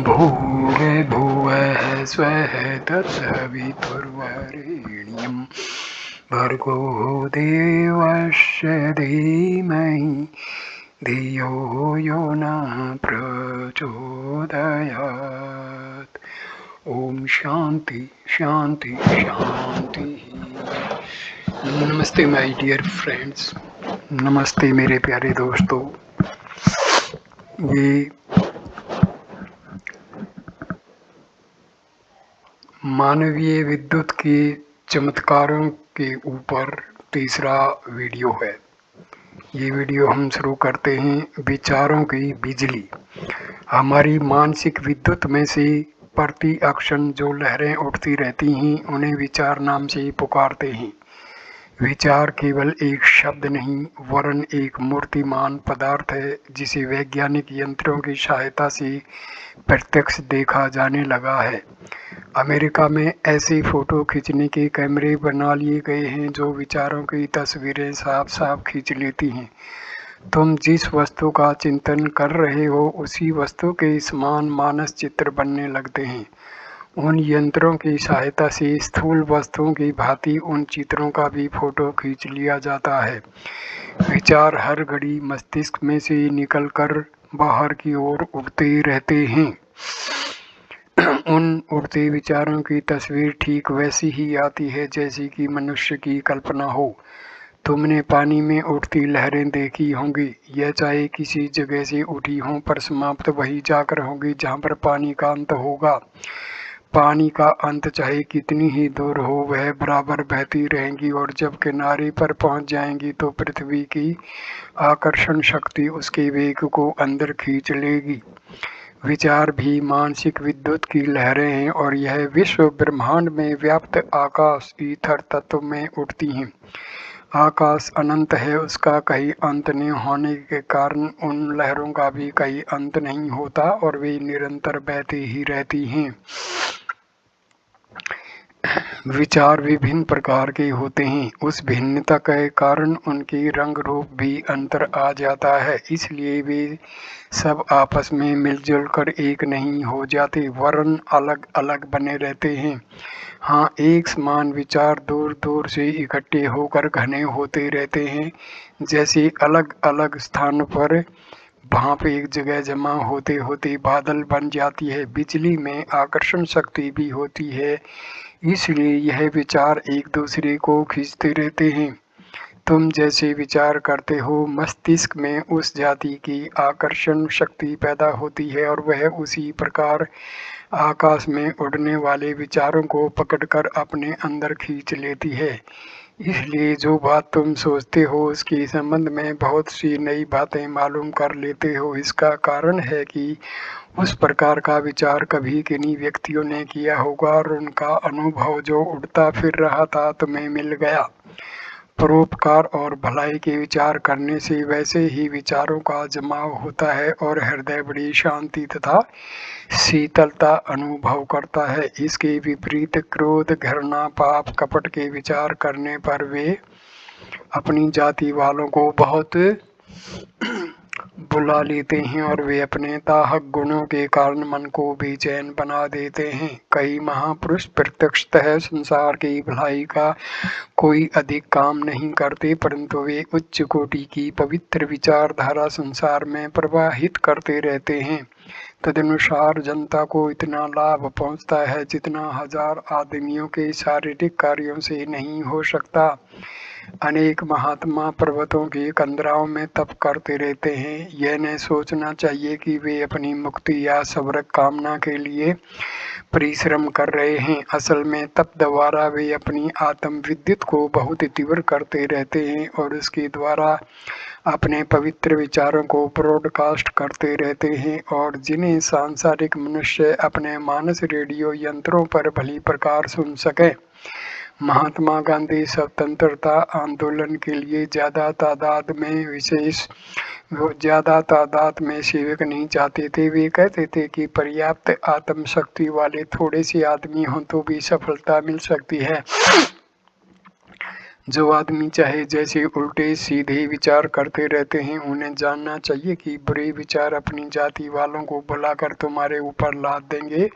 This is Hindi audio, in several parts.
भूर्भुवः स्वः तत्सवितुर्वरेण्यं भर्गो देवस्य धीमहि धियो यो नः प्रचोदयात्। ओम शांति शांति शांति। नमस्ते माय डियर फ्रेंड्स, नमस्ते मेरे प्यारे दोस्तों। ये मानवीय विद्युत के चमत्कारों के ऊपर तीसरा वीडियो है। ये वीडियो हम शुरू करते हैं विचारों की बिजली। हमारी मानसिक विद्युत में से प्रति क्षण जो लहरें उठती रहती हैं उन्हें विचार नाम से पुकारते हैं। विचार केवल एक शब्द नहीं वरन एक मूर्तिमान पदार्थ है जिसे वैज्ञानिक यंत्रों की सहायता से प्रत्यक्ष देखा जाने लगा है। अमेरिका में ऐसे फोटो खींचने के कैमरे बना लिए गए हैं जो विचारों की तस्वीरें साफ साफ खींच लेती हैं। तुम जिस वस्तु का चिंतन कर रहे हो उसी वस्तु के समान मानस चित्र बनने लगते हैं। उन यंत्रों की सहायता से स्थूल वस्तुओं की भांति उन चित्रों का भी फोटो खींच लिया जाता है। विचार हर घड़ी मस्तिष्क में से निकलकर बाहर की ओर उड़ते रहते हैं। उन उड़ते विचारों की तस्वीर ठीक वैसी ही आती है जैसी कि मनुष्य की कल्पना हो। तुमने पानी में उठती लहरें देखी होंगी, यह चाहे किसी जगह से उठी हों पर समाप्त वही जाकर होंगी जहाँ पर पानी का अंत होगा। पानी का अंत चाहे कितनी ही दूर हो वह बराबर बहती रहेंगी और जब किनारे पर पहुंच जाएंगी तो पृथ्वी की आकर्षण शक्ति उसके वेग को अंदर खींच लेगी। विचार भी मानसिक विद्युत की लहरें हैं और यह विश्व ब्रह्मांड में व्याप्त आकाश ईथर तत्व में उठती हैं। आकाश अनंत है, उसका कहीं अंत नहीं होने के कारण उन लहरों का भी कहीं अंत नहीं होता और वे निरंतर बहती ही रहती हैं। विचार विभिन्न प्रकार के होते हैं, उस भिन्नता के कारण उनके रंग रूप भी अंतर आ जाता है, इसलिए वे सब आपस में मिलजुल कर एक नहीं हो जाते वरन अलग अलग बने रहते हैं। हाँ, एक समान विचार दूर दूर से इकट्ठे होकर घने होते रहते हैं। जैसे अलग अलग स्थानों पर भाप एक जगह जमा होते होते बादल बन जाती है। बिजली में आकर्षण शक्ति भी होती है, इसलिए यह विचार एक दूसरे को खींचते रहते हैं। तुम जैसे विचार करते हो मस्तिष्क में उस जाति की आकर्षण शक्ति पैदा होती है और वह उसी प्रकार आकाश में उड़ने वाले विचारों को पकड़कर अपने अंदर खींच लेती है। इसलिए जो बात तुम सोचते हो उसके संबंध में बहुत सी नई बातें मालूम कर लेते हो। इसका कारण है कि उस प्रकार का विचार कभी किन्हीं व्यक्तियों ने किया होगा और उनका अनुभव जो उड़ता फिर रहा था तुम्हें मिल गया। परोपकार और भलाई के विचार करने से वैसे ही विचारों का जमाव होता है और हृदय बड़ी शांति तथा शीतलता अनुभव करता है। इसके विपरीत क्रोध, घृणा, पाप, कपट के विचार करने पर वे अपनी जाति वालों को बहुत बुला लेते हैं और वे अपने दाहक गुणों के कारण मन को बेचैन बना देते हैं। कई महापुरुष प्रत्यक्षतः संसार की भलाई का कोई अधिक काम नहीं करते, परंतु वे उच्च कोटि की पवित्र विचारधारा संसार में प्रवाहित करते रहते हैं। तदनुसार जनता को इतना लाभ पहुंचता है जितना हजार आदमियों के शारीरिक कार्यों से नहीं हो सकता। अनेक महात्मा पर्वतों के कंदराओं में तप करते रहते हैं। यह नहीं सोचना चाहिए कि वे अपनी मुक्ति या स्वर्ग कामना के लिए परिश्रम कर रहे हैं। असल में तप द्वारा वे अपनी आत्म विद्युत को बहुत तीव्र करते रहते हैं और उसके द्वारा अपने पवित्र विचारों को ब्रॉडकास्ट करते रहते हैं और जिन्हें सांसारिक मनुष्य अपने मानस रेडियो यंत्रों पर भली प्रकार सुन सके। महात्मा गांधी स्वतंत्रता आंदोलन के लिए ज्यादा तादाद में सेवक नहीं चाहते थे। वे कहते थे कि पर्याप्त आत्म शक्ति वाले थोड़े से आदमी हों तो भी सफलता मिल सकती है। जो आदमी चाहे जैसे उल्टे सीधे विचार करते रहते हैं, उन्हें जानना चाहिए कि बुरे विचार अपनी जाति वालों को बुलाकर तुम्हारे ऊपर लाद देंगे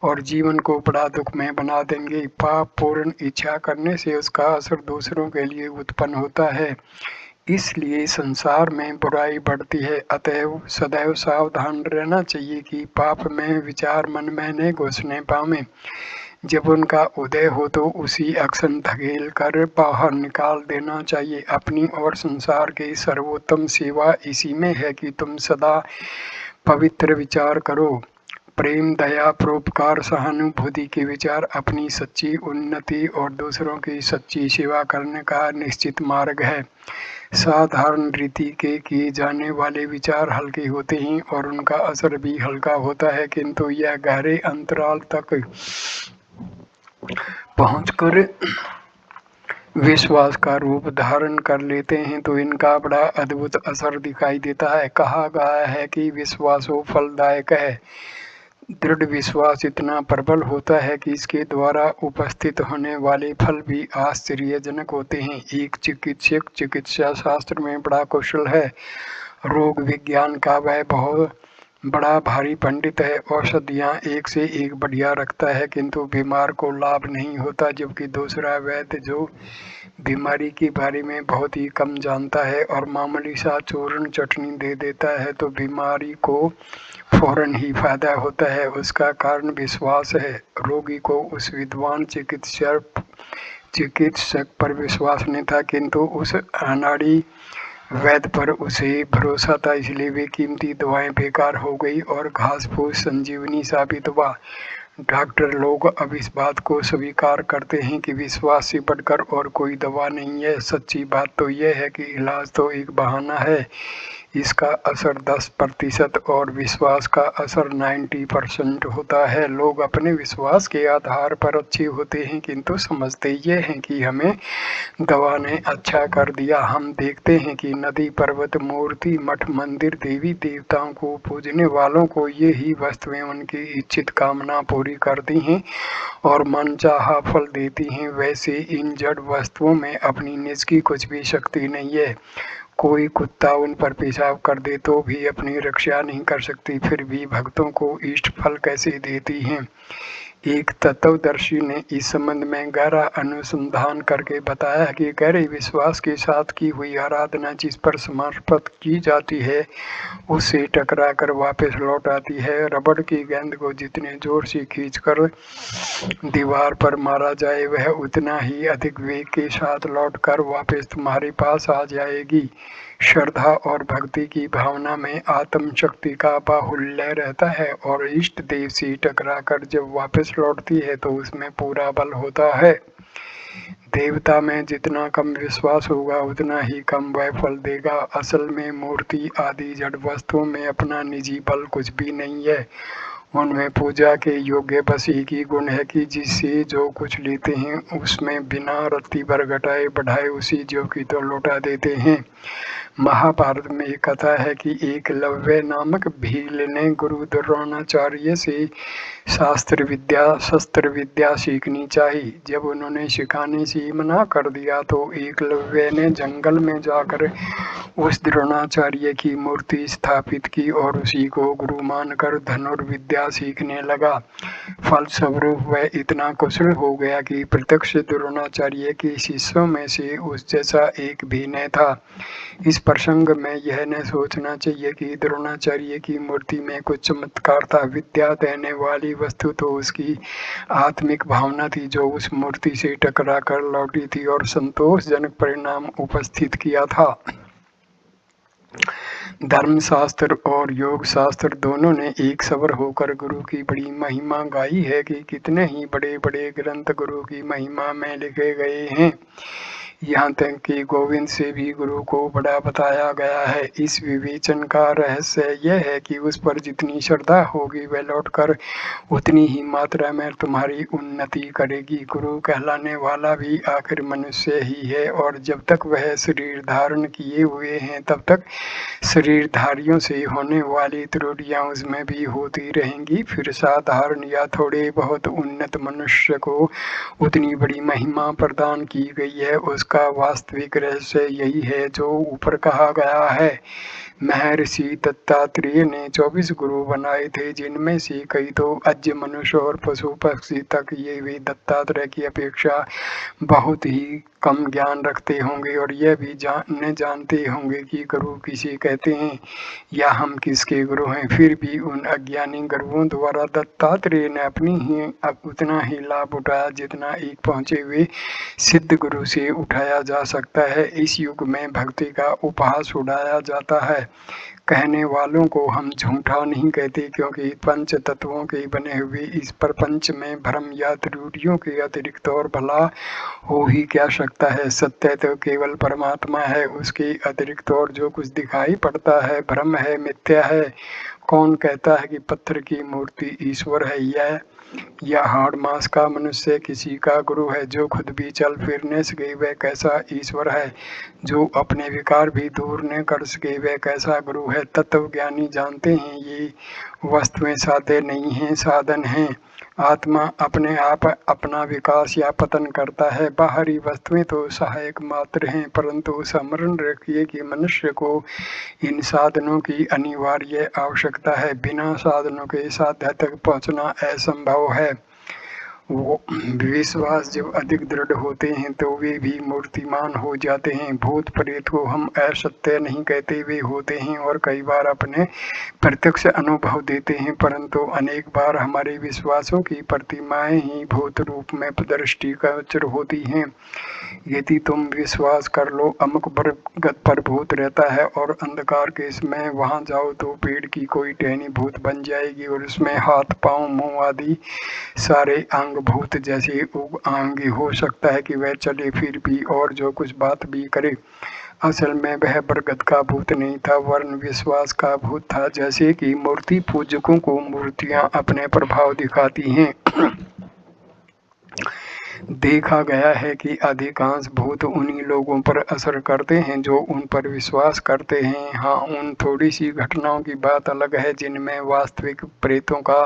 और जीवन को बड़ा दुखमय बना देंगे। पाप पूर्ण इच्छा करने से उसका असर दूसरों के लिए उत्पन्न होता है, इसलिए संसार में बुराई बढ़ती है। अतएव सदैव सावधान रहना चाहिए कि पाप में विचार मन में न घुसने पावे। जब उनका उदय हो तो उसी अक्षण धकेल कर बाहर निकाल देना चाहिए। अपनी और संसार की सर्वोत्तम सेवा इसी में है कि तुम सदा पवित्र विचार करो। प्रेम, दया, परोपकार, सहानुभूति के विचार अपनी सच्ची उन्नति और दूसरों की सच्ची सेवा करने का निश्चित मार्ग है। साधारण रीति के किए जाने वाले विचार हल्के होते हैं और उनका असर भी हल्का होता है, किंतु यह गहरे अंतराल तक पहुंचकर विश्वास का रूप धारण कर लेते हैं तो इनका बड़ा अद्भुत असर दिखाई देता है। कहा गया है कि विश्वासो फलदायक है। दृढ़ विश्वास इतना प्रबल होता है कि इसके द्वारा उपस्थित होने वाले फल भी आश्चर्यजनक होते हैं। एक चिकित्सक चिकित्सा शास्त्र में बड़ा कुशल है, रोग विज्ञान का वह बहुत बड़ा भारी पंडित है। औषधियाँ एक से एक बढ़िया रखता है, किंतु बीमार को लाभ नहीं होता। जबकि दूसरा वैद्य जो बीमारी के बारे में बहुत ही कम जानता है और मामूली सा चूर्ण चटनी दे देता है तो बीमारी को फौरन ही फायदा होता है। उसका कारण विश्वास है। रोगी को उस विद्वान चिकित्सक पर विश्वास नहीं था, किंतु उस अनाड़ी वैद्य पर उसे भरोसा था, इसलिए वे कीमती दवाएं बेकार हो गई और घास फूस संजीवनी साबित हुआ। डॉक्टर लोग अब इस बात को स्वीकार करते हैं कि विश्वास से बढ़कर और कोई दवा नहीं है। सच्ची बात तो यह है कि इलाज तो एक बहाना है, इसका असर 10% और विश्वास का असर 90% होता है। लोग अपने विश्वास के आधार पर अच्छे होते हैं, किंतु समझते ये हैं कि हमें दवा ने अच्छा कर दिया। हम देखते हैं कि नदी, पर्वत, मूर्ति, मठ, मंदिर, देवी देवताओं को पूजने वालों को ये ही वस्तुएं उनकी इच्छित कामना पूरी करती हैं और मनचाहा फल देती हैं। वैसे इन जड़ वस्तुओं में अपनी निज की कुछ भी शक्ति नहीं है। कोई कुत्ता उन पर पेशाब कर दे तो भी अपनी रक्षा नहीं कर सकती, फिर भी भक्तों को इष्ट फल कैसे देती हैं। एक तत्वदर्शी ने इस संबंध में गहरा अनुसंधान करके बताया कि गहरे विश्वास के साथ की हुई आराधना जिस पर समर्पित की जाती है उससे टकरा कर वापस लौट आती है। रबड़ की गेंद को जितने जोर से खींचकर दीवार पर मारा जाए वह उतना ही अधिक वेग के साथ लौटकर वापस तुम्हारे पास आ जाएगी। श्रद्धा और भक्ति की भावना में आत्म शक्ति का बाहुल्य रहता है और इष्ट देव से टकराकर जब वापस लौटती है तो उसमें पूरा बल होता है। देवता में जितना कम विश्वास होगा उतना ही कम वह फल देगा। असल में मूर्ति आदि जड़ वस्तुओं में अपना निजी बल कुछ भी नहीं है। उनमें पूजा के योग्य बस एक ही गुण है कि जिससे जो कुछ लेते हैं उसमें बिना रत्ती भर घटाए बढ़ाए उसी जो की तो लौटा देते हैं। महाभारत में एक कथा है कि एकलव्य नामक भील ने गुरु द्रोणाचार्य से शस्त्र विद्या सीखनी चाहिए। जब उन्होंने सिखाने से मना कर दिया तो एकलव्य ने जंगल में जाकर उस द्रोणाचार्य की मूर्ति स्थापित की और उसी को गुरु मानकर धनुर्विद्या सीखने लगा। फलस्वरूप वह इतना कुशल हो गया कि प्रत्यक्ष द्रोणाचार्य के शिष्यों में से उस जैसा एक भी न था। इस प्रसंग में यह न सोचना चाहिए कि द्रोणाचार्य की मूर्ति में कुछ चमत्कार था। विद्या देने वाली वस्तु तो उसकी आत्मिक भावना थी जो उस मूर्ति से टकरा कर लौटी थी और संतोषजनक परिणाम उपस्थित किया था। धर्मशास्त्र और योग शास्त्र दोनों ने एक सवर होकर गुरु की बड़ी महिमा गाई है कि कितने ही बड़े बड़े ग्रंथ गुरु की महिमा में लिखे गए हैं। यहाँ तक कि गोविंद से भी गुरु को बड़ा बताया गया है। इस विवेचन का रहस्य यह है कि उस पर जितनी श्रद्धा होगी वह लौटकर उतनी ही मात्रा में तुम्हारी उन्नति करेगी। गुरु कहलाने वाला भी आखिर मनुष्य ही है और जब तक वह शरीर धारण किए हुए हैं तब तक शरीरधारियों से होने वाली त्रुटियां उसमें भी होती रहेंगी। फिर साधारण या थोड़े बहुत उन्नत मनुष्य को उतनी बड़ी महिमा प्रदान की गई है, उसका उसका वास्तविक रहस्य यही है जो ऊपर कहा गया है। महर्षि दत्तात्रेय ने 24 गुरु बनाए थे, जिनमें से कई तो अज्ञ मनुष्य और पशु पक्षी तक ये भी दत्तात्रेय की अपेक्षा बहुत ही कम ज्ञान रखते होंगे और यह भी जानते होंगे कि गुरु किसे कहते हैं या हम किसके गुरु हैं। फिर भी उन अज्ञानी गुरुओं द्वारा दत्तात्रेय ने अपनी ही उतना ही लाभ उठाया जितना एक पहुँचे हुए सिद्ध गुरु से उठाया जा सकता है। इस युग में भक्ति का उपहास उड़ाया जाता है। कहने वालों को हम झूठा नहीं कहते, क्योंकि पंच तत्वों के बने हुए इस प्रपंच में भ्रम या त्रुटियों के अतिरिक्त और भला हो ही क्या सकता है। सत्य तो केवल परमात्मा है, उसके अतिरिक्त और जो कुछ दिखाई पड़ता है भ्रम है, मिथ्या है। कौन कहता है कि पत्थर की मूर्ति ईश्वर है या हाड़ मांस का मनुष्य किसी का गुरु है। जो खुद भी चल फिर न सके वह कैसा ईश्वर है। जो अपने विकार भी दूर न कर सके वह कैसा गुरु है। तत्वज्ञानी जानते हैं ये वस्तुएं साध्य नहीं हैं, साधन हैं। आत्मा अपने आप अपना विकास या पतन करता है। बाहरी वस्तुएं तो सहायक मात्र हैं, परंतु स्मरण रखिए कि मनुष्य को इन साधनों की अनिवार्य आवश्यकता है। बिना साधनों के साध्य तक पहुंचना असंभव है। वो विश्वास जब अधिक दृढ़ होते हैं तो वे भी मूर्तिमान हो जाते हैं। भूत प्रेत को हम असत्य नहीं कहते, वे होते हैं और कई बार अपने प्रत्यक्ष अनुभव देते हैं, परंतु अनेक बार हमारे विश्वासों की प्रतिमाएं ही भूत रूप में दृष्टिगोचर होती हैं। यदि तुम विश्वास कर लो अमुक बरगद पर भूत रहता है और अंधकार के समय वहां जाओ तो पेड़ की कोई टहनी भूत बन जाएगी और उसमें हाथ पांव मुंह आदि सारे अंग भूत जैसे आंगे। हो सकता है कि वह चले फिर भी और जो कुछ बात भी करे। असल में वह बरगद का भूत नहीं था, वर्ण विश्वास का भूत था। जैसे कि मूर्ति पूजकों को मूर्तियां अपने प्रभाव दिखाती हैं। देखा गया है कि अधिकांश भूत उन्हीं लोगों पर असर करते हैं जो उन पर विश्वास करते हैं। हाँ, उन थोड़ी सी घटनाओं की बात अलग है जिनमें वास्तविक प्रेतों का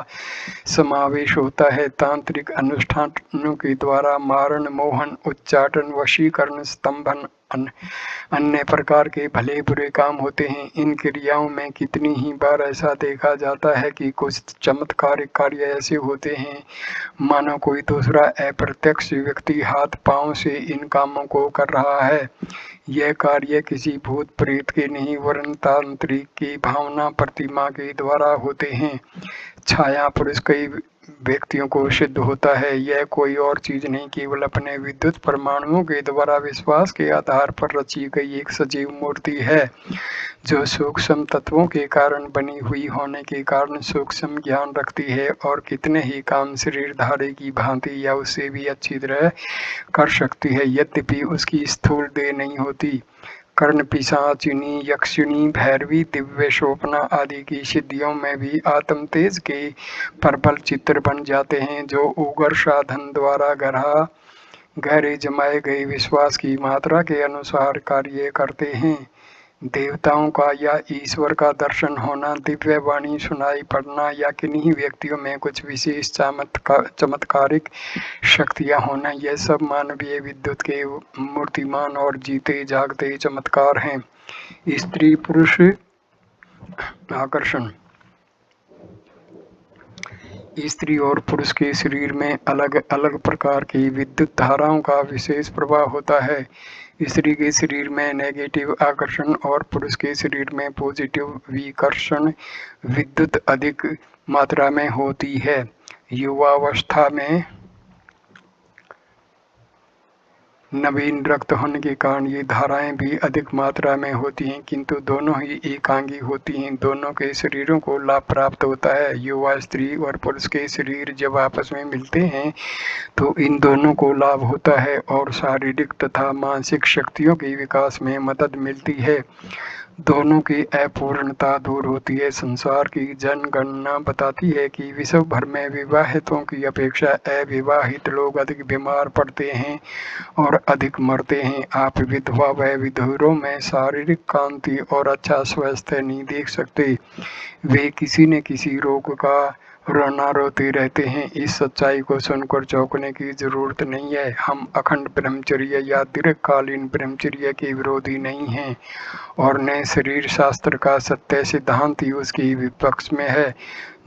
समावेश होता है। तांत्रिक अनुष्ठानों के द्वारा मारण, मोहन, उच्चाटन, वशीकरण, स्तंभन, अन्य प्रकार के भले बुरे काम होते हैं। इन क्रियाओं में कितनी ही बार ऐसा देखा जाता है कि कुछ चमत्कारिक कार्य ऐसे होते हैं मानो कोई दूसरा अप्रत्यक्ष व्यक्ति हाथ पांव से इन कामों को कर रहा है। यह कार्य किसी भूत प्रेत के नहीं वरन तांत्रिक की भावना प्रतिमा के द्वारा होते हैं। छाया पुरुष कई व्यक्तियों को सिद्ध होता है। यह कोई और चीज नहीं, केवल अपने विद्युत परमाणुओं के द्वारा विश्वास के आधार पर रची गई एक सजीव मूर्ति है, जो सूक्ष्म तत्वों के कारण बनी हुई होने के कारण सूक्ष्म ज्ञान रखती है और कितने ही काम शरीरधारी की भांति या उससे भी अच्छी तरह कर सकती है, यद्यपि उसकी स्थूल देह नहीं होती। कर्ण, पिशाचिनी, यक्षिणी, भैरवी, दिव्य स्वप्न आदि की सिद्धियों में भी आत्म तेज के प्रबल चित्र बन जाते हैं, जो उग्र साधन द्वारा गहरे जमाए गए विश्वास की मात्रा के अनुसार कार्य करते हैं। देवताओं का या ईश्वर का दर्शन होना, दिव्य वाणी सुनाई पड़ना या किन्हीं व्यक्तियों में कुछ विशेष चमत्कारिक शक्तियां होना, यह सब मानवीय विद्युत के मूर्तिमान और जीते जागते चमत्कार हैं। स्त्री पुरुष आकर्षण। स्त्री और पुरुष के शरीर में अलग अलग प्रकार की विद्युत धाराओं का विशेष प्रभाव होता है। स्त्री के शरीर में नेगेटिव आकर्षण और पुरुष के शरीर में पॉजिटिव विकर्षण विद्युत अधिक मात्रा में होती है। युवावस्था में नवीन रक्त होने के कारण ये धाराएं भी अधिक मात्रा में होती हैं, किंतु दोनों ही एकांगी होती हैं। दोनों के शरीरों को लाभ प्राप्त होता है। युवा स्त्री और पुरुष के शरीर जब आपस में मिलते हैं तो इन दोनों को लाभ होता है और शारीरिक तथा मानसिक शक्तियों के विकास में मदद मिलती है। दोनों की अपूर्णता दूर होती है। संसार की जनगणना बताती है कि विश्व भर में विवाहितों की अपेक्षा अविवाहित लोग अधिक बीमार पड़ते हैं और अधिक मरते हैं। आप विधवा व विधुरों में शारीरिक कांति और अच्छा स्वास्थ्य नहीं देख सकते। वे किसी न किसी रोग का रोना रोते रहते हैं। इस सच्चाई को सुनकर चौंकने की जरूरत नहीं है। हम अखंड ब्रह्मचर्य या दीर्घकालीन ब्रह्मचर्य के विरोधी नहीं हैं और न शरीर शास्त्र का सत्य सिद्धांत ही उसके विपक्ष में है।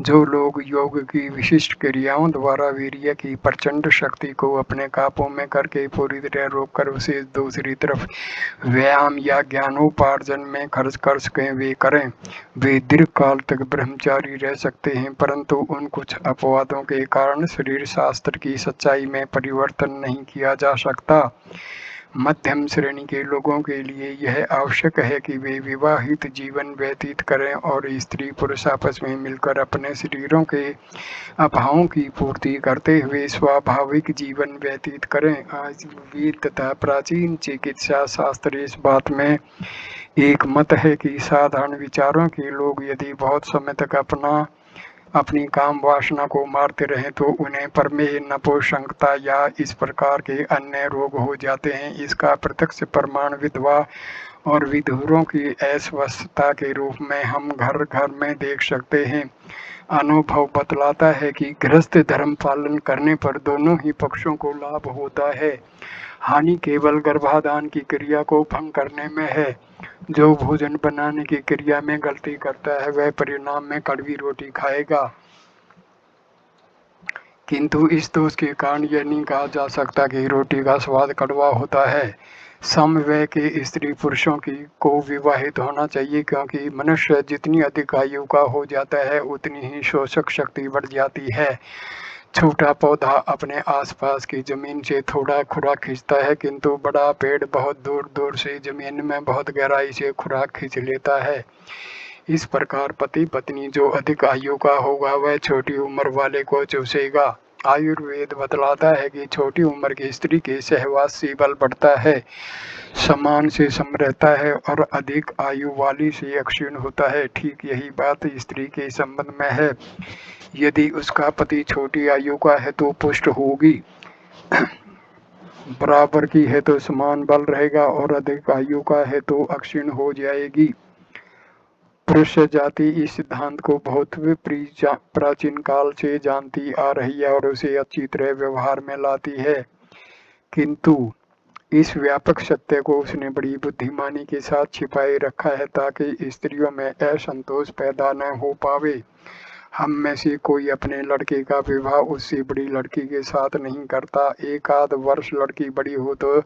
जो लोग योग की विशिष्ट क्रियाओं द्वारा वीर्य की प्रचंड शक्ति को अपने काबू में करके पूरी तरह रोककर उसे दूसरी तरफ व्यायाम या ज्ञानोपार्जन में खर्च कर सकें, वे करें। वे दीर्घकाल तक ब्रह्मचारी रह सकते हैं, परंतु उन कुछ अपवादों के कारण शरीर शास्त्र की सच्चाई में परिवर्तन नहीं किया जा सकता। मध्यम श्रेणी के लोगों के लिए यह आवश्यक है कि वे विवाहित जीवन व्यतीत करें और स्त्री पुरुष आपस में मिलकर अपने शरीरों के अभावों की पूर्ति करते हुए स्वाभाविक जीवन व्यतीत करें। आज वेद तथा प्राचीन चिकित्सा शास्त्र इस बात में एक मत है कि साधारण विचारों के लोग यदि बहुत समय तक अपनी काम वासना को मारते रहें तो उन्हें प्रमेह, नपुंसकता या इस प्रकार के अन्य रोग हो जाते हैं। इसका प्रत्यक्ष प्रमाण विधवा और विधुरों की अस्वस्थता के रूप में हम घर घर में देख सकते हैं। अनुभव बतलाता है कि गृहस्थ धर्म पालन करने पर दोनों ही पक्षों को लाभ होता है। हानि केवल गर्भाधान की क्रिया को भंग करने में है। जो भोजन बनाने की क्रिया में गलती करता है वह परिणाम में कड़वी रोटी खाएगा, किंतु इस दोष के कारण यह नहीं कहा जा सकता कि रोटी का स्वाद कड़वा होता है। समवय के स्त्री पुरुषों को विवाहित होना चाहिए, क्योंकि मनुष्य जितनी अधिक आयु का हो जाता है उतनी ही शोषक शक्ति बढ़ जाती है। छोटा पौधा अपने आसपास की जमीन से थोड़ा खुराक खींचता है, किंतु बड़ा पेड़ बहुत दूर दूर से जमीन में बहुत गहराई से खुराक खींच लेता है। इस प्रकार पति पत्नी जो अधिक आयु का होगा वह छोटी उम्र वाले को चूसेगा। आयुर्वेद बतलाता है कि छोटी उम्र की स्त्री के सहवास से बल बढ़ता है, समान से सम रहता है और अधिक आयु वाली से अक्षीण होता है। ठीक यही बात स्त्री के संबंध में है। यदि उसका पति छोटी आयु का है तो पुष्ट होगी, बराबर की है तो समान बल रहेगा और अधिक आयु का है तो अक्षीण हो जाएगी। पुरुष जाति इस सिद्धांत को बहुत प्राचीन काल से जानती आ रही है और उसे अच्छी तरह व्यवहार में लाती है, किंतु इस व्यापक सत्य को उसने बड़ी बुद्धिमानी के साथ छिपाए रखा है ताकि स्त्रियों में असंतोष पैदा न हो पावे। हम में से कोई अपने लड़के का विवाह उससे बड़ी लड़की के साथ नहीं करता। एक आध वर्ष लड़की बड़ी हो तो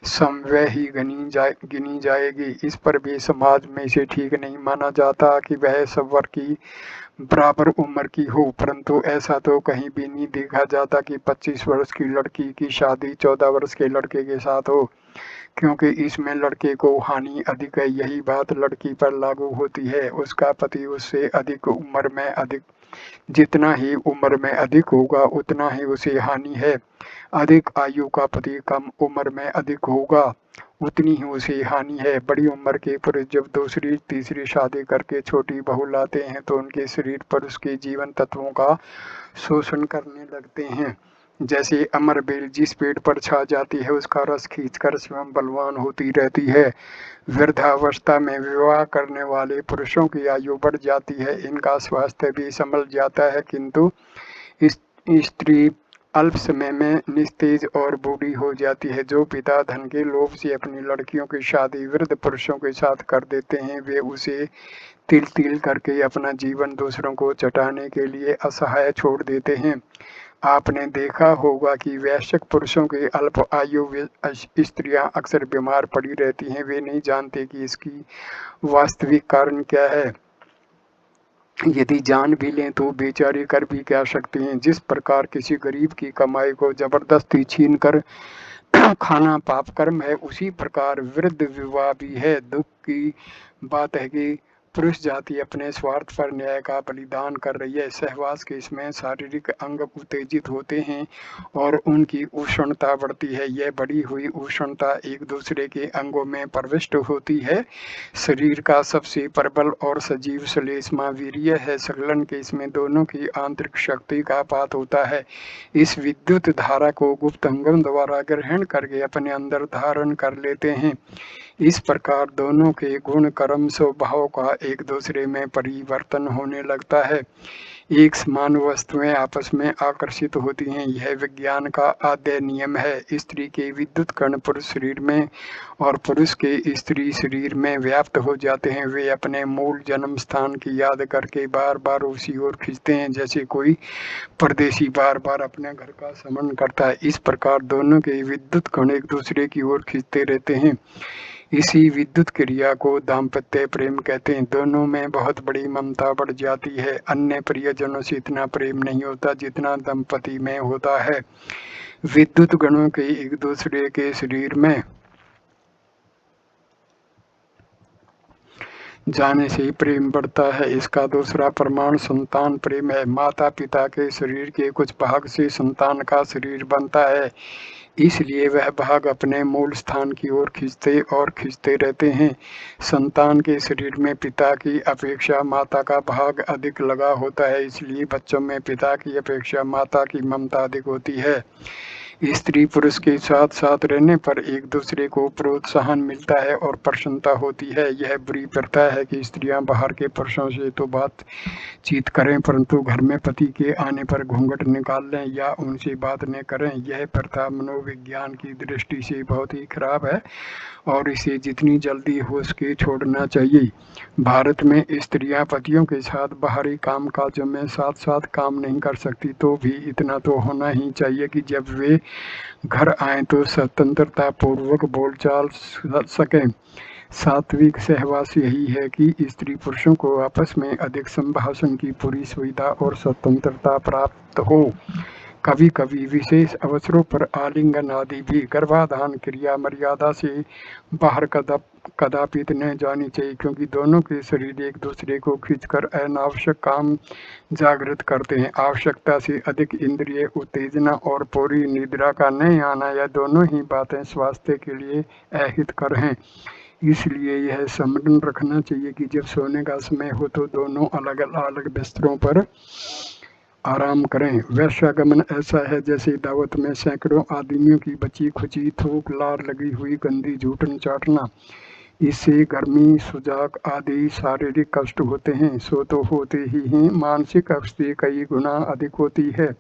समवय ही गिनी जाएगी। इस पर भी समाज में इसे ठीक नहीं माना जाता कि वह सब वर्ग की बराबर उम्र की हो, परंतु ऐसा तो कहीं भी नहीं देखा जाता कि 25 वर्ष की लड़की की शादी 14 वर्ष के लड़के के साथ हो, क्योंकि इसमें लड़के को हानि अधिक है। यही बात लड़की पर लागू होती है। उसका पति उससे अधिक उम्र में अधिक जितना ही उम्र में अधिक होगा उतना ही उसे हानि है। अधिक आयु का पति कम उम्र में अधिक होगा उतनी ही उसे हानि है। बड़ी उम्र के पुरुष जब दूसरी तीसरी शादी करके छोटी बहू लाते हैं तो उनके शरीर पर उसके जीवन तत्वों का शोषण करने लगते हैं। जैसे अमर बेल जिस पेड़ पर छा जाती है उसका रस खींचकर स्वयं बलवान होती रहती है। वृद्धावस्था में विवाह करने वाले पुरुषों की आयु बढ़ जाती है, इनका स्वास्थ्य भी संभल जाता है, किंतु स्त्री अल्प समय में निस्तेज और बूढ़ी हो जाती है। जो पिता धन के लोभ से अपनी लड़कियों की शादी वृद्ध पुरुषों के साथ कर देते हैं वे उसे तिल तिल करके अपना जीवन दूसरों को चटाने के लिए असहाय छोड़ देते हैं। आपने देखा होगा कि वयस्क पुरुषों की अल्प आयु स्त्रियां अक्सर बीमार पड़ी रहती हैं। वे नहीं जानते कि इसकी वास्तविक कारण क्या है। यदि जान भी लें तो बेचारी कर भी क्या सकती हैं। जिस प्रकार किसी गरीब की कमाई को जबरदस्ती छीन कर खाना पाप कर्म है, उसी प्रकार वृद्ध विवाह भी है। दुख की बात है कि पुरुष जाति अपने स्वार्थ पर न्याय का बलिदान कर रही है। सहवास के इसमें शारीरिक अंग उत्तेजित होते हैं और उनकी उष्णता बढ़ती है। यह बढ़ी हुई उष्णता एक दूसरे के अंगों में प्रविष्ट होती है। शरीर का सबसे प्रबल और सजीव श्लेष्मा वीर्य है। संकलन के इसमें दोनों की आंतरिक शक्ति का पात होता है। इस विद्युत धारा को गुप्त अंगों द्वारा ग्रहण करके अपने अंदर धारण कर लेते हैं। इस प्रकार दोनों के गुण कर्म स्वभाव का एक दूसरे में परिवर्तन होने लगता है। एक समान वस्तुएं आपस में आकर्षित होती हैं। यह विज्ञान का आद्य नियम है। स्त्री के विद्युत कण पुरुष शरीर में और पुरुष के स्त्री शरीर में व्याप्त हो जाते हैं। वे अपने मूल जन्म स्थान की याद करके बार बार उसी ओर खींचते हैं, जैसे कोई परदेशी बार बार अपने घर का स्मरण करता है। इस प्रकार दोनों के विद्युत कण एक दूसरे की ओर खींचते रहते हैं। इसी विद्युत क्रिया को दाम्पत्य प्रेम कहते हैं। दोनों में बहुत बड़ी ममता बढ़ जाती है। अन्य प्रियजनों से इतना प्रेम नहीं होता जितना दंपति में होता है। विद्युत गणों के एक दूसरे के शरीर में जाने से प्रेम बढ़ता है। इसका दूसरा प्रमाण संतान प्रेम है। माता पिता के शरीर के कुछ भाग से संतान का शरीर बनता है, इसलिए वह भाग अपने मूल स्थान की ओर खींचते रहते हैं। संतान के शरीर में पिता की अपेक्षा माता का भाग अधिक लगा होता है, इसलिए बच्चों में पिता की अपेक्षा माता की ममता अधिक होती है। स्त्री पुरुष के साथ साथ रहने पर एक दूसरे को प्रोत्साहन मिलता है और प्रसन्नता होती है। यह बुरी प्रथा है कि स्त्रियां बाहर के पुरुषों से तो बातचीत करें, परंतु घर में पति के आने पर घूंघट निकाल लें या उनसे बात न करें। यह प्रथा मनोविज्ञान की दृष्टि से बहुत ही खराब है और इसे जितनी जल्दी हो सके छोड़ना चाहिए। भारत में स्त्रियां पतियों के साथ बाहरी कामकाजों में साथ साथ काम नहीं कर सकती, तो भी इतना तो होना ही चाहिए कि जब वे घर आएं तो स्वतंत्रता पूर्वक बोलचाल सकें। सात्विक सहवास यही है कि स्त्री पुरुषों को आपस में अधिक संभाषण की पूरी सुविधा और स्वतंत्रता प्राप्त हो। कभी कभी विशेष अवसरों पर आलिंगन आदि भी गर्भाधान क्रिया मर्यादा से बाहर कदापित न जानी चाहिए, क्योंकि दोनों के शरीर एक दूसरे को खींचकर अनावश्यक काम जागृत करते हैं। आवश्यकता से अधिक इंद्रिय उत्तेजना और पूरी निद्रा का न आना, यह दोनों ही बातें स्वास्थ्य के लिए अहितकर हैं। इसलिए यह स्मरण रखना चाहिए कि जब सोने का समय हो तो दोनों अलग अलग बिस्तरों पर आराम करें। वैश्यागमन ऐसा है जैसे दावत में सैकड़ों आदमियों की बची खुची थूक लार लगी हुई गंदी जूठन चाटना। इससे गर्मी सुजाक आदि शारीरिक कष्ट होते हैं, सो तो होते ही हैं, मानसिक अवस्था कई गुना अधिक होती है।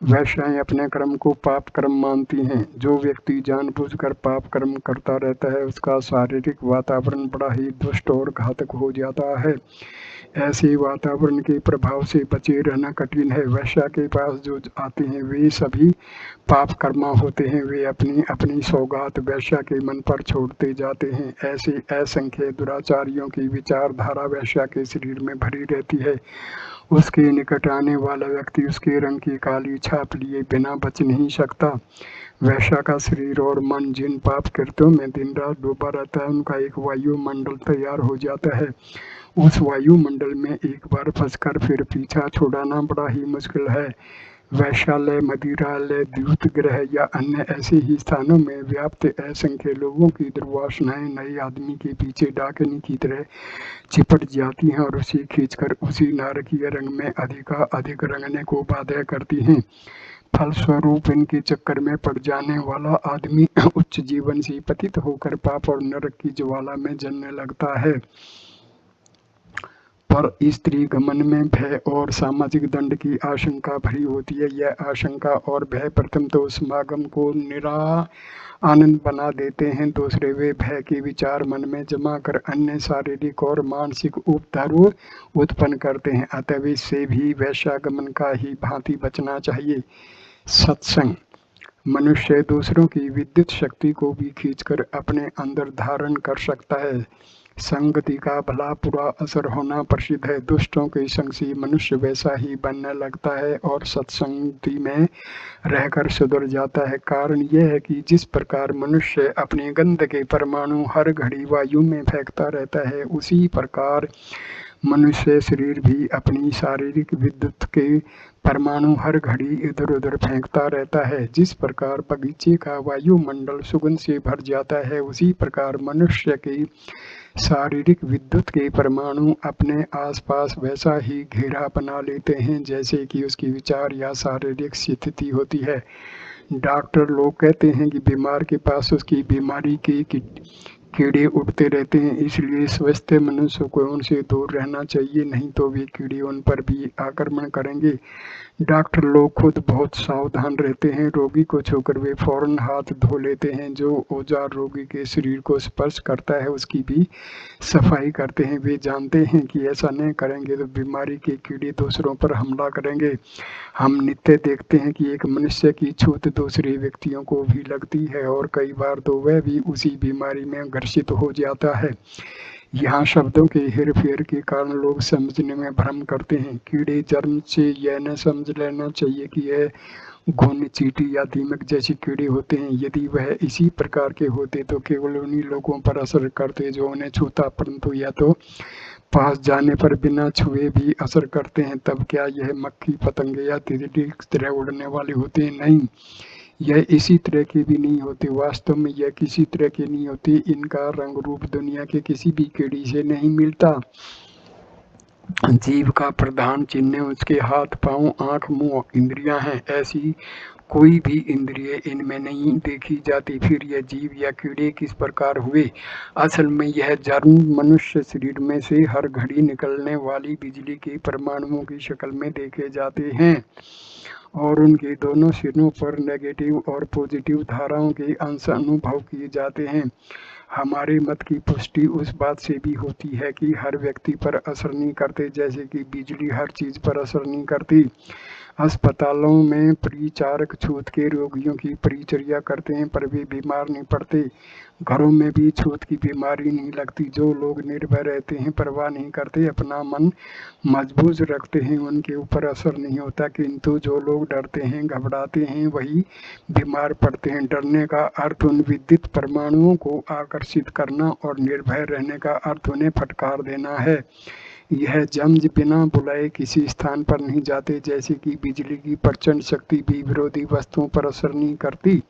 वैश्याएं अपने कर्म को पाप कर्म मानती हैं। जो व्यक्ति जानबूझकर पाप कर्म करता रहता है उसका शारीरिक वातावरण बड़ा ही दुष्ट और घातक हो जाता है। ऐसे वातावरण के प्रभाव से बचे रहना कठिन है। वैश्या के पास जो आते हैं वे सभी पाप कर्मा होते हैं। वे अपनी अपनी सौगात वैश्या के मन पर छोड़ते जाते हैं। ऐसे असंख्य दुराचारियों की विचारधारा वैश्या के शरीर में भरी रहती है। उसके निकट आने वाला व्यक्ति उसके रंग की काली छाप लिए बिना बच नहीं सकता। वैश्या का शरीर और मन जिन पाप कृत्यों में दिन रात डूबा रहता है, उनका एक वायुमंडल तैयार हो जाता है। उस वायुमंडल में एक बार फंसकर फिर पीछा छुड़ाना बड़ा ही मुश्किल है। वैश्यालय, मदिरालय, द्यूत गृह या अन्य ऐसे ही स्थानों में व्याप्त असंख्य लोगों की दुर्वासनाएं नए आदमी के पीछे डाकनी की तरह चिपट जाती हैं और उसे खींचकर उसी नारकीय रंग में अधिक रंगने को बाध्य करती हैं। फलस्वरूप इनके चक्कर में पड़ जाने वाला आदमी उच्च जीवन से पतित होकर पाप और नरक की ज्वाला में जलने लगता है। पर स्त्री गमन में भय और सामाजिक दंड की आशंका भरी होती है। यह आशंका और भय प्रथम तो समागम को आनंद बना देते हैं, दूसरे वे भय के विचार मन में जमा कर अन्य शारीरिक और मानसिक उपद्रव उत्पन्न करते हैं। अतः इससे भी वैश्यागमन का ही भांति बचना चाहिए। सत्संग मनुष्य दूसरों की विद्युत शक्ति को भी खींचकर अपने अंदर धारण कर सकता है। संगति का भला बुरा असर होना प्रसिद्ध है। दुष्टों के संग से मनुष्य वैसा ही बनने लगता है और सत्संगति में रहकर सुधर जाता है। कारण यह है कि जिस प्रकार मनुष्य अपने गंध के परमाणु हर घड़ी वायु में फेंकता रहता है, उसी प्रकार मनुष्य शरीर भी अपनी शारीरिक विद्युत के परमाणु हर घड़ी इधर-उधर फेंकता रहता है। जिस प्रकार बगीचे का वायुमंडल सुगंध से भर जाता है, उसी प्रकार मनुष्य की शारीरिक विद्युत के परमाणु अपने आसपास वैसा ही घेरा बना लेते हैं जैसे कि उसकी विचार या शारीरिक स्थिति होती है। डॉक्टर लोग कहते हैं कि बीमार के पास उसकी बीमारी के कीड़े उड़ते रहते हैं, इसलिए स्वस्थ मनुष्य को उनसे दूर रहना चाहिए, नहीं तो वे कीड़े उन पर भी आक्रमण करेंगे। डॉक्टर लोग खुद बहुत सावधान रहते हैं। रोगी को छूकर वे फौरन हाथ धो लेते हैं। जो औजार रोगी के शरीर को स्पर्श करता है, उसकी भी सफाई करते हैं। वे जानते हैं कि ऐसा नहीं करेंगे तो बीमारी के कीड़े दूसरों पर हमला करेंगे। हम नित्य देखते हैं कि एक मनुष्य की छूत दूसरे व्यक्तियों को भी लगती है और कई बार तो वह भी उसी बीमारी में ग्रसित हो जाता है। यहाँ शब्दों के हेरफेर के कारण लोग समझने में भ्रम करते हैं। कीड़े जन्म से यह न समझ लेना चाहिए कि यह घुन, चींटी या दीमक जैसे कीड़े होते हैं। यदि वह इसी प्रकार के होते तो केवल उन्हीं लोगों पर असर करते जो उन्हें छूता, परंतु या तो पास जाने पर बिना छुए भी असर करते हैं। तब क्या यह मक्खी, पतंगे या तितली की तरह उड़ने वाले होते हैं? नहीं, यह इसी तरह के भी नहीं होते। वास्तव में यह किसी तरह के नहीं होते। इनका रंग रूप दुनिया के किसी भी कीड़ी से नहीं मिलता। जीव का प्रधान चिन्ह उसके हाथ, पांव, आंख, मुंह, इंद्रियां हैं। ऐसी कोई भी इंद्रिय इनमें नहीं देखी जाती। फिर यह जीव या कीड़े किस प्रकार हुए? असल में यह जर्म मनुष्य शरीर में से हर घड़ी निकलने वाली बिजली के परमाणुओं की शक्ल में देखे जाते हैं और उनके दोनों सिरों पर नेगेटिव और पॉजिटिव धाराओं के अंश अनुभव किए जाते हैं। हमारे मत की पुष्टि उस बात से भी होती है कि हर व्यक्ति पर असर नहीं करते, जैसे कि बिजली हर चीज पर असर नहीं करती। अस्पतालों में परिचारक छूत के रोगियों की परिचर्या करते हैं, पर वे बीमार नहीं पड़ते। घरों में भी छूत की बीमारी नहीं लगती। जो लोग निर्भय रहते हैं, परवाह नहीं करते, अपना मन मजबूत रखते हैं, उनके ऊपर असर नहीं होता। किंतु जो लोग डरते हैं, घबराते हैं, वही बीमार पड़ते हैं। डरने का अर्थ उन विद्युत परमाणुओं को आकर्षित करना और निर्भय रहने का अर्थ उन्हें फटकार देना है। यह जम्ज बिना बुलाए किसी स्थान पर नहीं जाते, जैसे कि बिजली की प्रचंड शक्ति भी विरोधी वस्तुओं पर असर नहीं करती।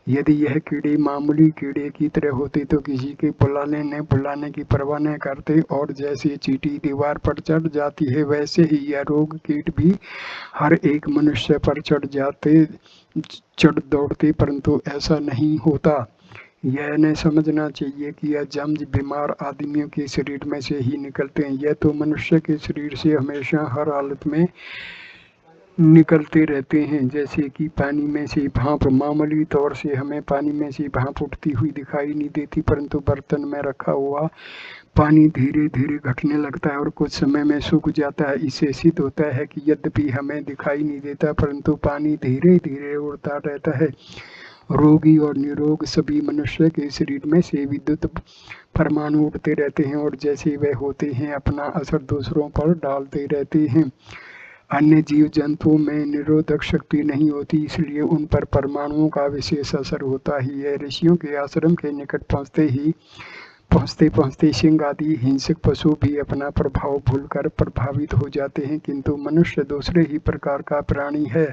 यदि यह कीड़े मामूली कीड़े की तरह होते तो किसी के बुलाने की परवाह न करते, और जैसे चींटी दीवार पर चढ़ जाती है, वैसे ही यह रोग कीट भी हर एक मनुष्य पर चढ़ दौड़ते, परंतु ऐसा नहीं होता। यह नहीं समझना चाहिए कि यह जम्ज बीमार आदमियों के शरीर में से ही निकलते हैं। यह तो मनुष्य के शरीर से हमेशा हर हालत में निकलते रहते हैं। जैसे कि पानी में से भाप, मामूली तौर से हमें पानी में से भाप उठती हुई दिखाई नहीं देती, परंतु बर्तन में रखा हुआ पानी धीरे धीरे घटने लगता है और कुछ समय में सूख जाता है। इससे सिद्ध होता है कि यद्यपि हमें दिखाई नहीं देता, परंतु पानी धीरे धीरे उड़ता रहता है। रोगी और निरोग सभी मनुष्य के शरीर में से विद्युत परमाणु उड़ते रहते हैं और जैसे वे होते हैं, अपना असर दूसरों पर डालते रहते हैं। अन्य जीव जंतुओं में निरोधक शक्ति नहीं होती, इसलिए उन पर परमाणुओं का विशेष असर होता ही है। ऋषियों के आश्रम के निकट पहुँचते पहुँचते सिंह आदि हिंसक पशु भी अपना प्रभाव भूलकर प्रभावित हो जाते हैं, किंतु मनुष्य दूसरे ही प्रकार का प्राणी है।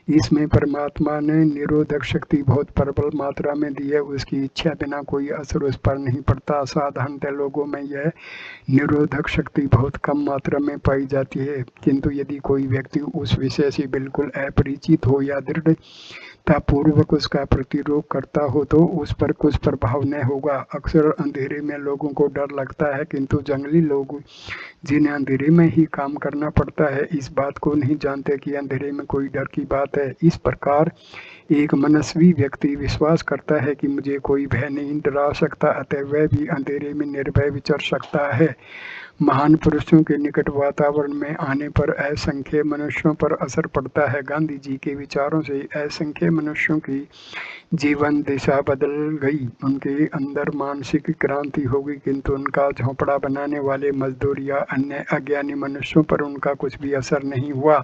इसमें परमात्मा ने निरोधक शक्ति बहुत प्रबल मात्रा में दी है। उसकी इच्छा बिना कोई असर उस पर नहीं पड़ता। साधारणतः लोगों में यह निरोधक शक्ति बहुत कम मात्रा में पाई जाती है, किंतु यदि कोई व्यक्ति उस विषय से बिल्कुल अपरिचित हो या दृढ़तापूर्वक उसका प्रतिरोध करता हो तो उस पर कुछ प्रभाव न होगा। अक्सर अंधेरे में लोगों को डर लगता है, किंतु जंगली लोग जिन्हें अंधेरे में ही काम करना पड़ता है, इस बात को नहीं जानते कि अंधेरे में कोई डर की बात है। इस प्रकार एक मनस्वी व्यक्ति विश्वास करता है कि मुझे कोई भय नहीं डरा सकता, अतः वह भी अंधेरे में निर्भय विचर सकता है। महान पुरुषों के निकट वातावरण में आने पर असंख्य मनुष्यों पर असर पड़ता है। गांधी जी के विचारों से असंख्य मनुष्यों की जीवन दिशा बदल गई, उनके अंदर मानसिक क्रांति हो गई, किंतु उनका झोंपड़ा बनाने वाले मजदूर या अन्य अज्ञानी मनुष्यों पर उनका कुछ भी असर नहीं हुआ,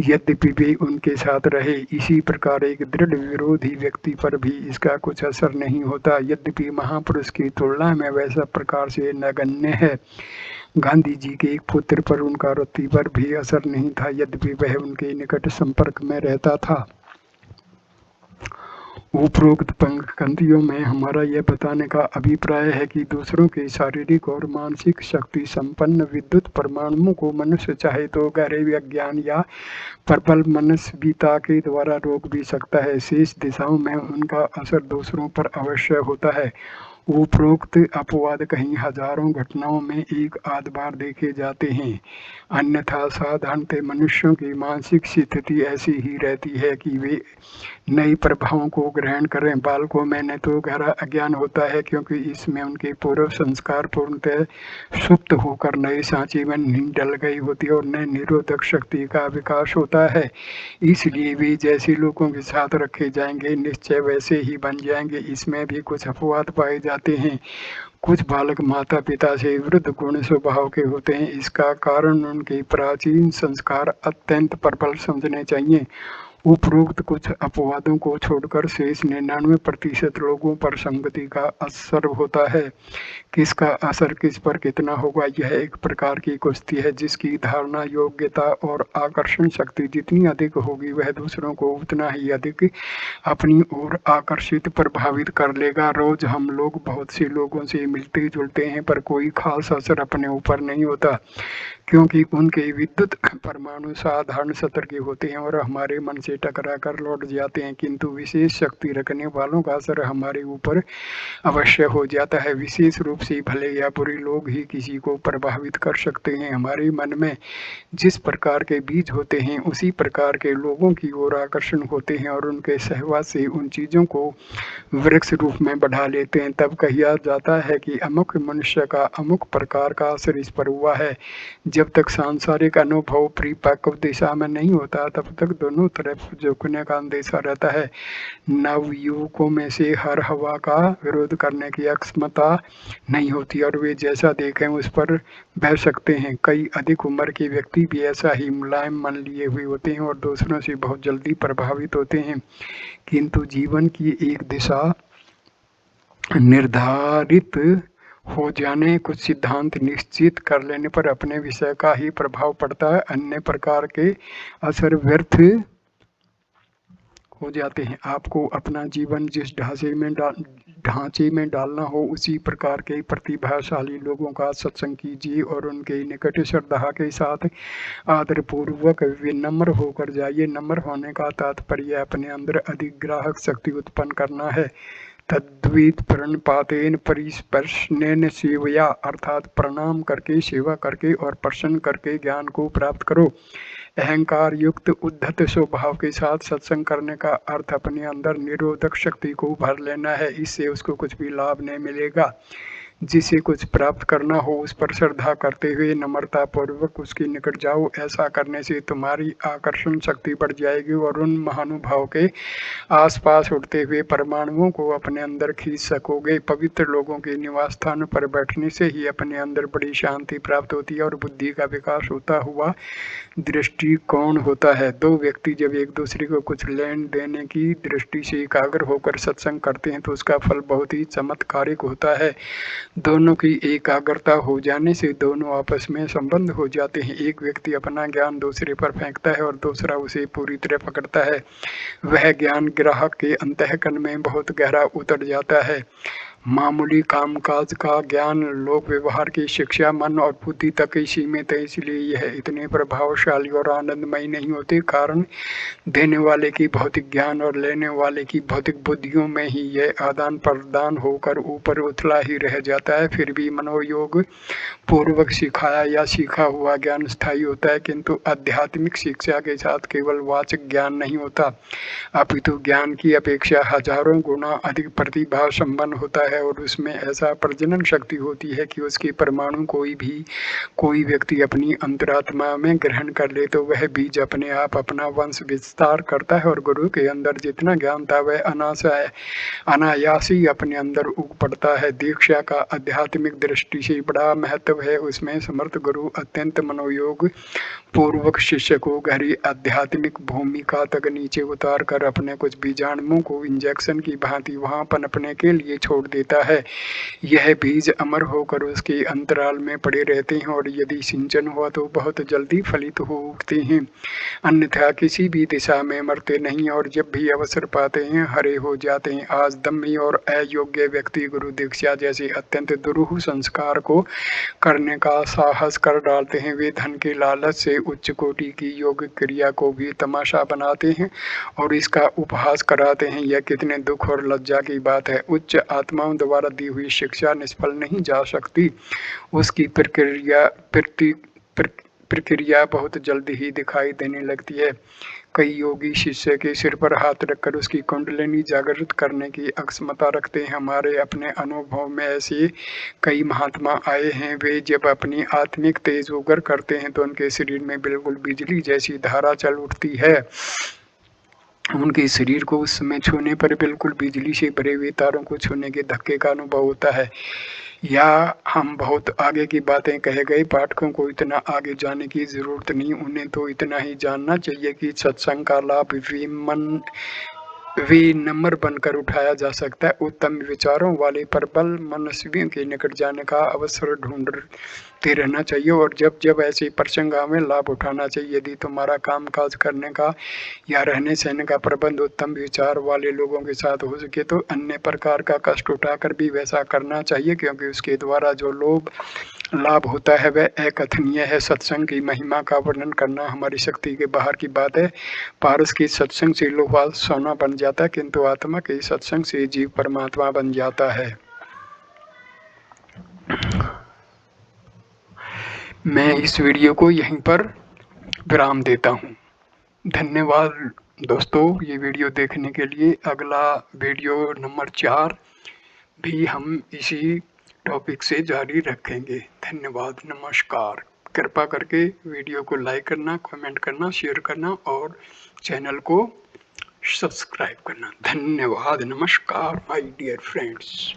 यद्यपि वे उनके साथ रहे। इसी प्रकार एक दृढ़ विरोधी व्यक्ति पर भी इसका कुछ असर नहीं होता, यद्यपि महापुरुष की तुलना में वैसा प्रकार से नगण्य है। गांधी जी के एक पुत्र पर उनका रति पर भी असर नहीं था, यद्यपि वह उनके निकट संपर्क में रहता था। उपरोक्त पंक्तियों में हमारा यह बताने का अभिप्राय है कि दूसरों के शारीरिक और मानसिक शक्ति संपन्न विद्युत परमाणुओं को मनुष्य चाहे तो गहरे विज्ञान या प्रबल मनस्विता के द्वारा रोक भी सकता है। शेष दिशाओं में उनका असर दूसरों पर अवश्य होता है। उपरोक्त अपवाद कहीं हजारों घटनाओं में एक आध बार देखे जाते हैं, अन्यथा साधारणतः मनुष्यों की मानसिक स्थिति ऐसी ही रहती है कि वे नए प्रभावों को ग्रहण करें। बालकों में न तो गहरा अज्ञान होता है, क्योंकि इसमें उनके पूर्व संस्कार पूर्णतः सुप्त होकर नए सांचे में नहीं डल गई होती और न निरोधक शक्ति का विकास होता है, इसलिए वे जैसे लोगों के साथ रखे जाएंगे निश्चय वैसे ही बन जाएंगे। इसमें भी कुछ अपवाद पाए जाते हैं। कुछ बालक माता पिता से विरुद्ध गुण स्वभाव के होते हैं, इसका कारण उनके प्राचीन संस्कार अत्यंत प्रबल समझने चाहिए। उपरोक्त कुछ अपवादों को छोड़कर शेष 99% लोगों पर संगति का असर होता है। किसका असर किस पर कितना होगा, यह एक प्रकार की कुश्ती है, जिसकी धारणा योग्यता और आकर्षण शक्ति जितनी अधिक होगी वह दूसरों को उतना ही अधिक अपनी ओर आकर्षित प्रभावित कर लेगा। रोज हम लोग बहुत से लोगों से मिलते जुलते हैं, पर कोई खास असर अपने ऊपर नहीं होता, क्योंकि उनके विद्युत परमाणु साधारण स्तर के होते हैं और हमारे मन से टकरा कर लौट जाते हैं, किंतु विशेष शक्ति रखने वालों का असर हमारे ऊपर अवश्य हो जाता है। विशेष रूप से भले या बुरे लोग ही किसी को प्रभावित कर सकते हैं। हमारे मन में जिस प्रकार के बीज होते हैं उसी प्रकार के लोगों की ओर आकर्षण होते हैं और उनके सहवास से उन चीज़ों को वृक्ष रूप में बढ़ा लेते हैं। तब कहा जाता है कि अमुक मनुष्य का अमुक प्रकार का असर इस पर हुआ है। जब तक सांसारिक अनुभव परिपक्व दिशा में नहीं होता तब तक दोनों तरफ झुकने का अंदेशा रहता है। नवयुवकों में से हर हवा का विरोध करने की क्षमता नहीं होती और वे जैसा देखें उस पर बह सकते हैं। कई अधिक उम्र के व्यक्ति भी ऐसा ही मुलायम मन लिए हुए होते हैं और दूसरों से बहुत जल्दी प्रभावित होते हैं, किंतु जीवन की एक दिशा निर्धारित हो जाने, कुछ सिद्धांत निश्चित कर लेने पर अपने विषय का ही प्रभाव पड़ता है। अन्य प्रकार के असर व्यर्थ हो जाते हैं। आपको अपना जीवन जिस ढांचे में डालना हो उसी प्रकार के प्रतिभाशाली लोगों का सत्संग कीजिए और उनके निकट श्रद्धा के साथ आदरपूर्वक विनम्र होकर जाइए। नम्र होने का तात्पर्य अपने अंदर अधिक ग्राहक शक्ति उत्पन्न करना है। तद्वित प्रणपातेन परिस्पर्शनेन सेवया, अर्थात प्रणाम करके, सेवा करके और प्रसन्न करके ज्ञान को प्राप्त करो। अहंकार युक्त उद्धत स्वभाव के साथ सत्संग करने का अर्थ अपने अंदर निरोधक शक्ति को भर लेना है। इससे उसको कुछ भी लाभ नहीं मिलेगा। जिसे कुछ प्राप्त करना हो उस पर श्रद्धा करते हुए नम्रता पूर्वक उसके निकट जाओ। ऐसा करने से तुम्हारी आकर्षण शक्ति बढ़ जाएगी और उन महानुभाव के आसपास उड़ते हुए परमाणुओं को अपने अंदर खींच सकोगे। पवित्र लोगों के निवास स्थान पर बैठने से ही अपने अंदर बड़ी शांति प्राप्त होती है और बुद्धि का विकास होता हुआ दृष्टिकोण होता है। दो व्यक्ति जब एक दूसरे को कुछ लेन देने की दृष्टि से एकाग्र होकर सत्संग करते हैं तो उसका फल बहुत ही चमत्कारिक होता है। दोनों की एकाग्रता हो जाने से दोनों आपस में संबंध हो जाते हैं। एक व्यक्ति अपना ज्ञान दूसरे पर फेंकता है और दूसरा उसे पूरी तरह पकड़ता है। वह ज्ञान ग्राहक के अंतःकरण में बहुत गहरा उतर जाता है। मामूली कामकाज का ज्ञान लोक व्यवहार की शिक्षा मन और बुद्धि तक ही सीमित है, इसलिए यह इतने प्रभावशाली और आनंदमयी नहीं होते। कारण देने वाले की भौतिक ज्ञान और लेने वाले की भौतिक बुद्धियों में ही यह आदान प्रदान होकर ऊपर उथला ही रह जाता है। फिर भी मनोयोग पूर्वक सिखाया या सीखा हुआ ज्ञान स्थायी होता है, किंतु आध्यात्मिक शिक्षा के साथ केवल वाचक ज्ञान नहीं होता, अपितु ज्ञान की अपेक्षा हजारों गुना अधिक प्रतिभा संपन्न होता है। है और उसमें ऐसा प्रजनन शक्ति होती है कि उसके परमाणु कोई व्यक्ति अपनी अंतरात्मा में ग्रहण कर ले तो वह बीज अपने आप अपना वंश विस्तार करता है और गुरु के अंदर जितना ज्ञान था वह अनायास ही अपने अंदर उग पड़ता है। दीक्षा का आध्यात्मिक दृष्टि से बड़ा महत्व है। उसमें समर्थ गुरु अत्यंत मनोयोग पूर्वक शिष्य को गहरी आध्यात्मिक भूमिका तक नीचे उतार कर अपने कुछ बीजाणुओं को इंजेक्शन की भांति वहां पनपने के लिए छोड़ देता है। यह बीज अमर होकर उसके अंतराल में पड़े रहते हैं और यदि सिंचन हुआ तो बहुत जल्दी फलित हो उठते हैं, अन्यथा किसी भी दिशा में मरते नहीं और जब भी अवसर पाते हैं हरे हो जाते हैं। आज दम्मी और अयोग्य व्यक्ति गुरु दीक्षा जैसे अत्यंत दुरूह संस्कार को करने का साहस कर डालते हैं। वे धन के लालच से उच्च कोटि की योग क्रिया को भी तमाशा बनाते हैं और इसका उपहास कराते हैं। यह कितने दुख और लज्जा की बात है। उच्च आत्माओं द्वारा दी हुई शिक्षा निष्फल नहीं जा सकती। उसकी प्रक्रिया बहुत जल्द ही दिखाई देने लगती है। कई योगी शिष्य के सिर पर हाथ रखकर उसकी कुंडलिनी जागृत करने की अक्षमता रखते हैं। हमारे अपने अनुभव में ऐसे कई महात्मा आए हैं। वे जब अपनी आत्मिक तेज उगर करते हैं तो उनके शरीर में बिल्कुल बिजली जैसी धारा चल उठती है। उनके शरीर को उस समय छूने पर बिल्कुल बिजली से भरे हुए तारों को छूने के धक्के का अनुभव होता है। या हम बहुत आगे की बातें कह गए। पाठकों को इतना आगे जाने की जरूरत नहीं, उन्हें तो इतना ही जानना चाहिए कि सत्संग का लाभ विनम्र बनकर उठाया जा सकता है। उत्तम विचारों वाले प्रबल मनस्वियों के निकट जाने का अवसर ढूंढते रहना चाहिए और जब जब ऐसे प्रसंग में लाभ उठाना चाहिए। यदि तुम्हारा काम काज करने का या रहने सहने का प्रबंध उत्तम विचार वाले लोगों के साथ हो सके तो अन्य प्रकार का कष्ट उठाकर भी वैसा करना चाहिए, क्योंकि उसके द्वारा जो लाभ होता है वह अकथनीय है। सत्संग की महिमा का वर्णन करना हमारी शक्ति के बाहर की बात है। पारस की सत्संग से लोहा सोना बन जाता है, किंतु आत्मा के सत्संग से जीव परमात्मा बन जाता है। मैं इस वीडियो को यहीं पर विराम देता हूँ। धन्यवाद दोस्तों ये वीडियो देखने के लिए। अगला वीडियो नंबर 4 भी हम इसी टॉपिक से जारी रखेंगे। धन्यवाद, नमस्कार। कृपा करके वीडियो को लाइक करना, कमेंट करना, शेयर करना और चैनल को सब्सक्राइब करना। धन्यवाद, नमस्कार माय डियर फ्रेंड्स।